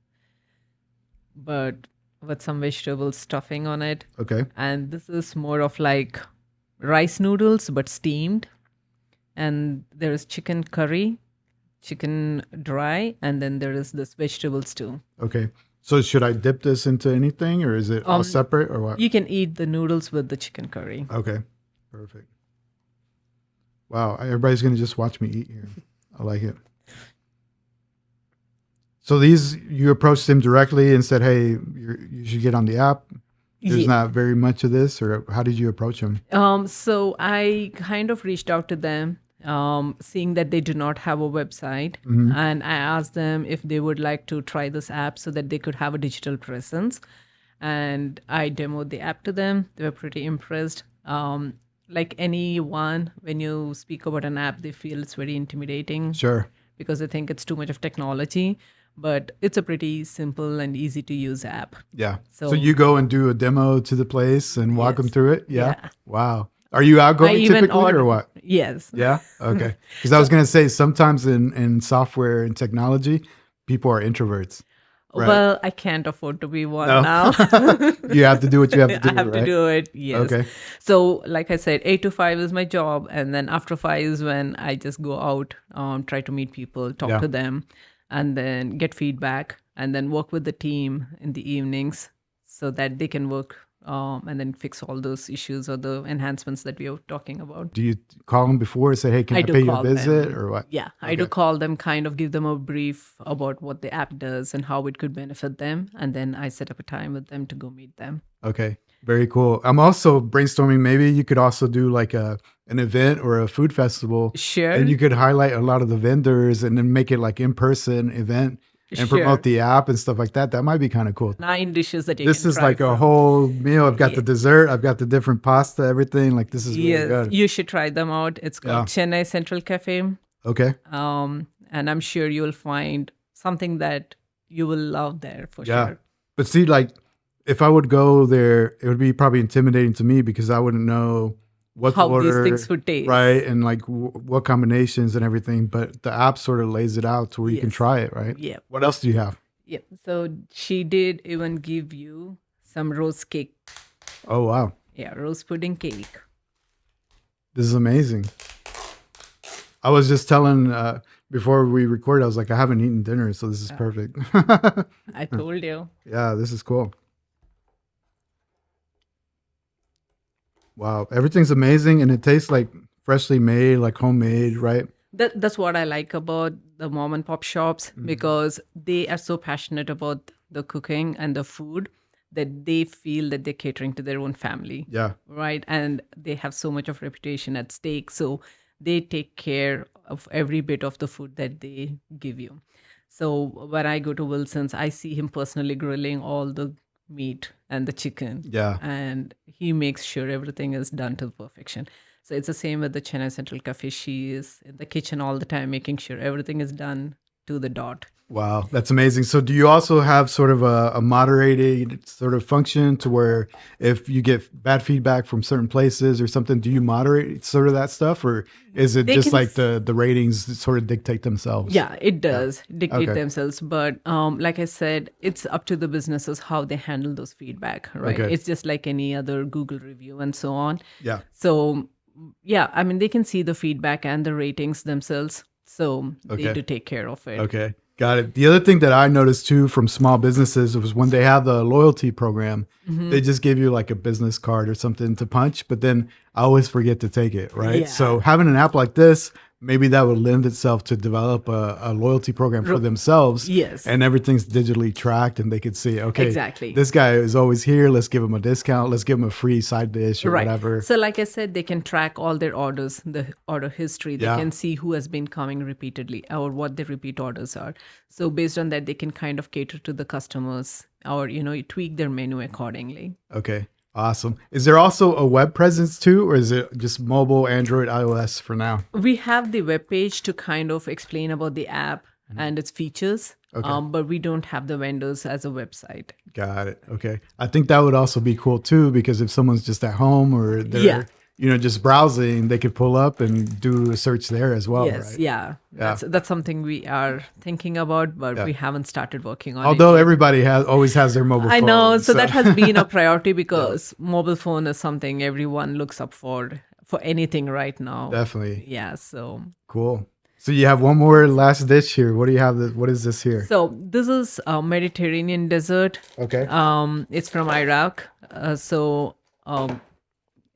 but with some vegetable stuffing on it. Okay. And this is more of like rice noodles but steamed. And there is chicken curry, chicken dry, and then there is this vegetable stew. Okay. So should I dip this into anything, or is it all separate, or what? You can eat the noodles with the chicken curry. Okay. Perfect. Wow. Everybody's going to just watch me eat here. I like it. So these, you approached him directly and said, hey, you should get on the app. There's Yeah. not very much of this, or how did you approach him? So I kind of reached out to them, seeing that they do not have a website. And I asked them if they would like to try this app so that they could have a digital presence. And I demoed the app to them. They were pretty impressed. Like anyone, when you speak about an app, they feel it's very intimidating Sure. because they think it's too much of technology. But it's a pretty simple and easy to use app. Yeah. So So- you go and do a demo to the place and walk them Yes. through it? Yeah. Yeah. Wow. Are you outgoing typically or what? Yes. Yeah. Okay. Because I was going to say sometimes in software and technology, people are introverts. Right. Well, I can't afford to be one No. now. You have to do what you have to do. I have right? to do it. Yes. Okay. So, like I said, 8 to 5 is my job, and then after 5 is when I just go out, try to meet people, talk Yeah. to them, and then get feedback, and then work with the team in the evenings so that they can work and then fix all those issues or the enhancements that we are talking about. Do you call them before and say, hey, can I do pay you a call them. visit or what? Yeah, I do call them, kind of give them a brief about what the app does and how it could benefit them, and then I set up a time with them to go meet them. Okay. Very cool. I'm also brainstorming. Maybe you could also do like an event or a food festival. Sure. And you could highlight a lot of the vendors and then make it like in-person event and promote the app and stuff like that. That might be kind of cool. 9 dishes that you This can is try like a from. whole meal. I've got the dessert. I've got the different pasta, everything. Like this is really Yes, good. you should try them out. It's called Chennai Central Cafe. Okay. And I'm sure you'll find something that you will love there for Yeah. sure. But see, like if I would go there, it would be probably intimidating to me because I wouldn't know what How to order, these things would taste. right? And like what combinations and everything. But the app sort of lays it out to where you can Yes. try it, right? Yep. What else do you have? Yep. So she did even give you some rose cake. Oh, wow. Yeah, rose pudding cake. This is amazing. I was just telling before we recorded, I was like, I haven't eaten dinner, so this is perfect. I told you. Yeah, this is cool. Wow, everything's amazing, and it tastes like freshly made, like homemade, right? That's what I like about the mom and pop shops, because they are so passionate about the cooking and the food that they feel that they're catering to their own family. Yeah, Right. And they have so much of reputation at stake. So they take care of every bit of the food that they give you. So when I go to Wilson's, I see him personally grilling all the meat and the chicken. yeah. And he makes sure everything is done to perfection. So it's the same with the Chennai Central Cafe. She is in the kitchen all the time, making sure everything is done to the dot. Wow, that's amazing. So do you also have sort of a moderated sort of function to where if you get bad feedback from certain places or something, do you moderate sort of that stuff? Or is it They just can like the ratings sort of dictate themselves? Yeah, it does dictate Okay. themselves. But like I said, it's up to the businesses how they handle those feedback, right? Okay. It's just like any other Google review and so on. Yeah. So, yeah, I mean, they can see the feedback and the ratings themselves. So Okay. they do take care of it. Okay. Got it. The other thing that I noticed too from small businesses was when they have the loyalty program, Mm-hmm. they just give you like a business card or something to punch, but then I always forget to take it, right? Yeah. So having an app like this maybe that would lend itself to develop a loyalty program for themselves. Yes. And everything's digitally tracked and they could see, okay, Exactly. this guy is always here. Let's give him a discount. Let's give him a free side dish or whatever. So like I said, they can track all their orders, the order history. They Yeah. can see who has been coming repeatedly or what their repeat orders are. So based on that, they can kind of cater to the customers or, tweak their menu accordingly. Okay. Awesome. Is there also a web presence too, or is it just mobile, Android, iOS for now? We have the webpage to kind of explain about the app and its features, but we don't have the vendors as a website. Got it. Okay. I think that would also be cool too, because if someone's just at home or they're, just browsing, they could pull up and do a search there as well, Yes, right? yeah. That's something we are thinking about, but we haven't started working on Although it. everybody always has their mobile phone. I know, so that has been a priority because mobile phone is something everyone looks up for anything right now. Definitely. Yeah, so Cool. So you have one more last dish here. What do you have? What is this here? this is a Mediterranean dessert. Okay. It's from Iraq.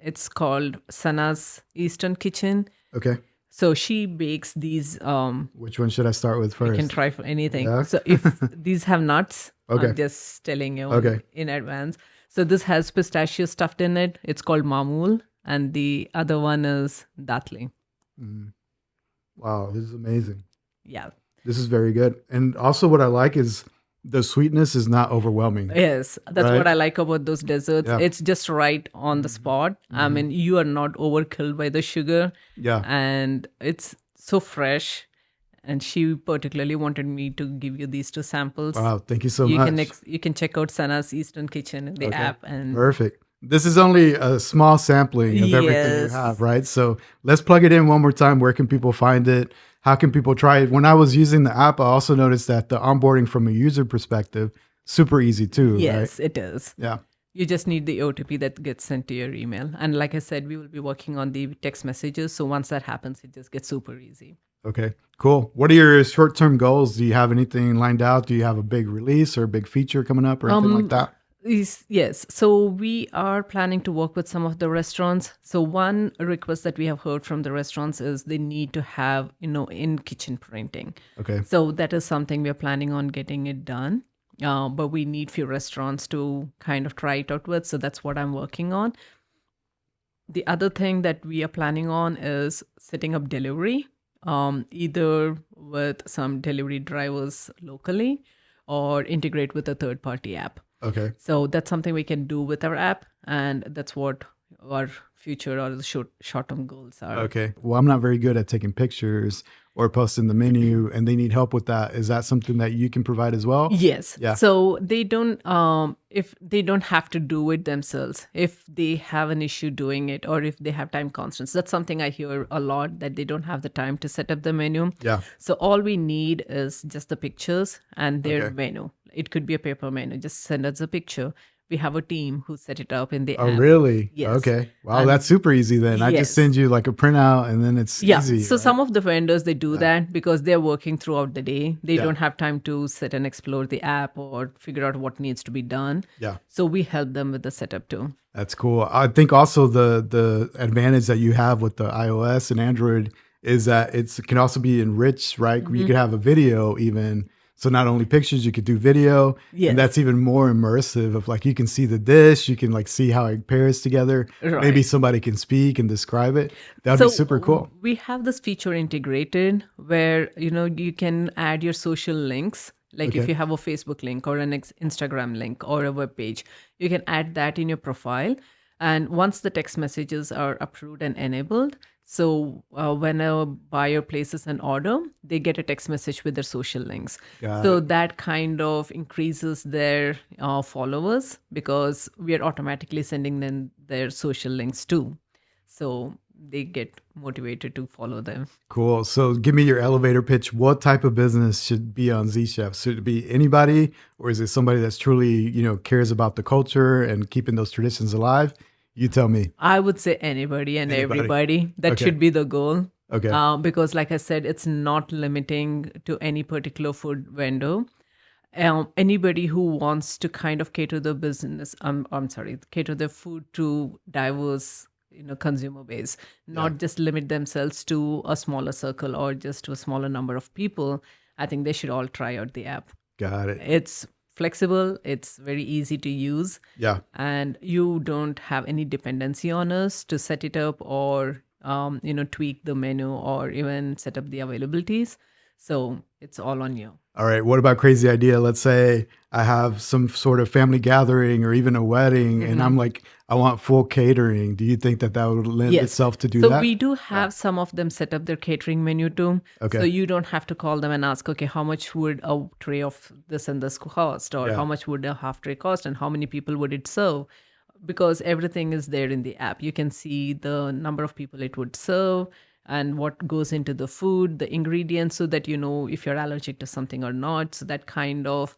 It's called Sana's Eastern Kitchen. Okay. So she bakes these. Which one should I start with first? You can try for anything. Yeah. So if these have nuts, Okay. I'm just telling you Okay. in advance. So this has pistachio stuffed in it. It's called mamul, and the other one is datli. Wow, this is amazing. Yeah. This is very good. And also what I like is the sweetness is not overwhelming. Yes, that's Right? what I like about those desserts. Yeah. It's just right on the spot. I mean, you are not overkilled by the sugar. Yeah. And it's so fresh. And she particularly wanted me to give you these two samples. Wow, thank you so you much. can you can check out Sana's Eastern Kitchen in the Okay. app. And Perfect. This is only a small sampling of everything you Yes. have, right? So let's plug it in one more time. Where can people find it? How can people try it? When I was using the app, I also noticed that the onboarding from a user perspective, super easy too, yes, right? it is. Yeah. You just need the OTP that gets sent to your email. And like I said, we will be working on the text messages. So once that happens, it just gets super easy. Okay, cool. What are your short-term goals? Do you have anything lined out? Do you have a big release or a big feature coming up or anything like that? Yes. So we are planning to work with some of the restaurants. So one request that we have heard from the restaurants is they need to have, in-kitchen printing. Okay. So that is something we are planning on getting it done. But we need few restaurants to kind of try it out with. So that's what I'm working on. The other thing that we are planning on is setting up delivery, either with some delivery drivers locally or integrate with a third-party app. Okay. So that's something we can do with our app, and that's what our future or the short-term goals are. Okay. Well, I'm not very good at taking pictures or posting the menu, and they need help with that. Is that something that you can provide as well? Yes. Yeah. So they don't, if they don't have to do it themselves, if they have an issue doing it, or if they have time constraints, that's something I hear a lot, that they don't have the time to set up the menu. Yeah. So all we need is just the pictures and their Okay. menu. It could be a paper menu. Just send us a picture. We have a team who set it up in the Oh, app. really? Yes. Okay. Wow, And- that's super easy then. I just Yes. send you like a printout and then it's Yeah. easy. So right? some of the vendors, they do that because they're working throughout the day. They Yeah. don't have time to sit and explore the app or figure out what needs to be done. Yeah. So we help them with the setup too. That's cool. I think also the advantage that you have with the iOS and Android is that it can also be enriched, right? Mm-hmm. You could have a video even. So not only pictures, you could do video. Yes. And that's even more immersive of like you can see the dish, you can like see how it pairs together. Right. Maybe somebody can speak and describe it. That would be super cool. We have this feature integrated where, you can add your social links. Like if Okay. you have a Facebook link or an Instagram link or a web page, you can add that in your profile. And once the text messages are approved and enabled, so when a buyer places an order, they get a text message with their social links. Got So that kind of increases their followers because we are automatically sending them their social links too. So they get motivated to follow them. Cool. So give me your elevator pitch. What type of business should be on zChefs? Should it be anybody, or is it somebody that's truly, cares about the culture and keeping those traditions alive? You tell me. I would say anybody and Anybody. everybody. That Okay. should be the goal. Okay. Because like I said, it's not limiting to any particular food vendor. Anybody who wants to kind of cater the business, cater the food to diverse consumer base, not just limit themselves to a smaller circle or just to a smaller number of people. I think they should all try out the app. Got it. It's flexible, it's very easy to use, and you don't have any dependency on us to set it up or tweak the menu or even set up the availabilities. So it's all on you. All right. What about crazy idea? Let's say I have some sort of family gathering or even a wedding, and I'm like, I want full catering. Do you think that would lend itself to do that? So we do have some of them set up their catering menu too. Okay. So you don't have to call them and ask, okay, how much would a tray of this and this cost, or how much would a half tray cost, and how many people would it serve? Because everything is there in the app. You can see the number of people it would serve and what goes into the food, the ingredients, so that you know if you're allergic to something or not. So that kind of,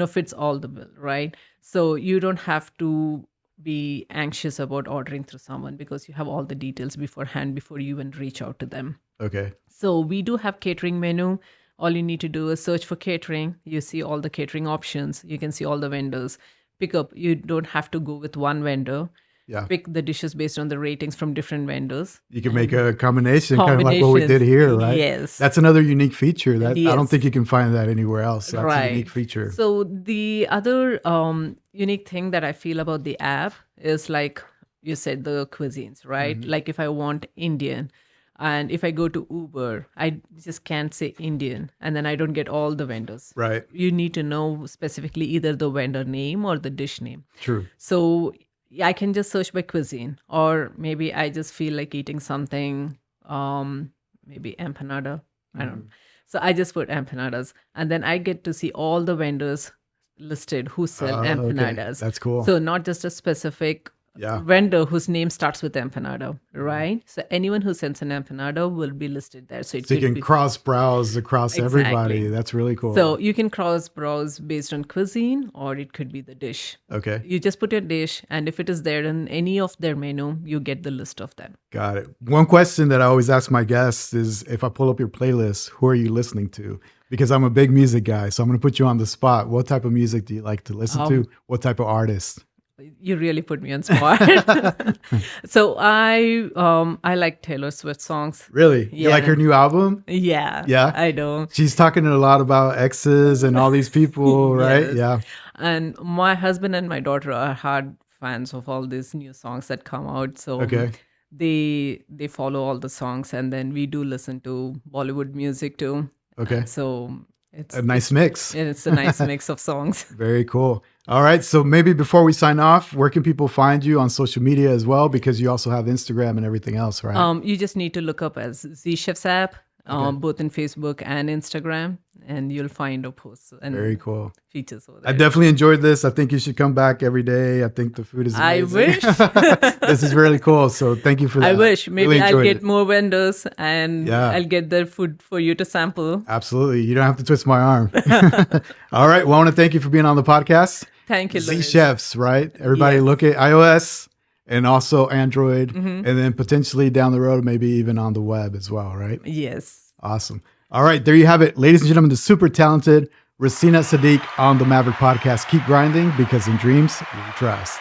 fits all the bill, right? So you don't have to be anxious about ordering through someone because you have all the details beforehand before you even reach out to them. Okay. So we do have catering menu. All you need to do is search for catering. You see all the catering options. You can see all the vendors. Pick up. You don't have to go with one vendor. Yeah. Pick the dishes based on the ratings from different vendors. You can make a combination, kind of like what we did here, right? Yes. That's another unique feature that I don't think you can find that anywhere else. That's a unique feature. So the other unique thing that I feel about the app is, like you said, the cuisines, right? Like if I want Indian, and if I go to Uber, I just can't say Indian, and then I don't get all the vendors. Right. You need to know specifically either the vendor name or the dish name. True. So I can just search by cuisine, or maybe I just feel like eating something, maybe empanada. I don't know. So I just put empanadas, and then I get to see all the vendors listed who sell empanadas. Okay. That's cool. So not just a specific vendor whose name starts with empanada, right? So anyone who sends an empanada will be listed there. So you can cross browse across everybody. That's really cool. So you can cross browse based on cuisine, or it could be the dish. Okay. You just put your dish, and if it is there in any of their menu, you get the list of them. Got it. One question that I always ask my guests is, if I pull up your playlist, who are you listening to? Because I'm a big music guy, so I'm going to put you on the spot. What type of music do you like to listen to? What type of artist? You really put me on spot. So I like Taylor Swift songs. Really? You like her new album? Yeah. Yeah? I do. She's talking a lot about exes and all these people, right? Yes. Yeah. And my husband and my daughter are hard fans of all these new songs that come out. So they follow all the songs, and then we do listen to Bollywood music too. Okay. So it's a nice mix. It's a nice mix of songs. Very cool. All right. So maybe before we sign off, where can people find you on social media as well? Because you also have Instagram and everything else, right? You just need to look up as zChefs app, both in Facebook and Instagram, and you'll find our posts and very cool features over there. I definitely enjoyed this. I think you should come back every day. I think the food is amazing. I wish. This is really cool. So thank you for that. I wish. Maybe really I'll get it. more vendors, and I'll get their food for you to sample. Absolutely. You don't have to twist my arm. All right. Well, I want to thank you for being on the podcast. Thank you, Louis. zChefs, right? Everybody look at iOS and also Android, and then potentially down the road, maybe even on the web as well, right? Yes. Awesome. All right. There you have it. Ladies and gentlemen, the super talented Raseena Siddiq on the Maverick Podcast. Keep grinding, because in dreams, we trust.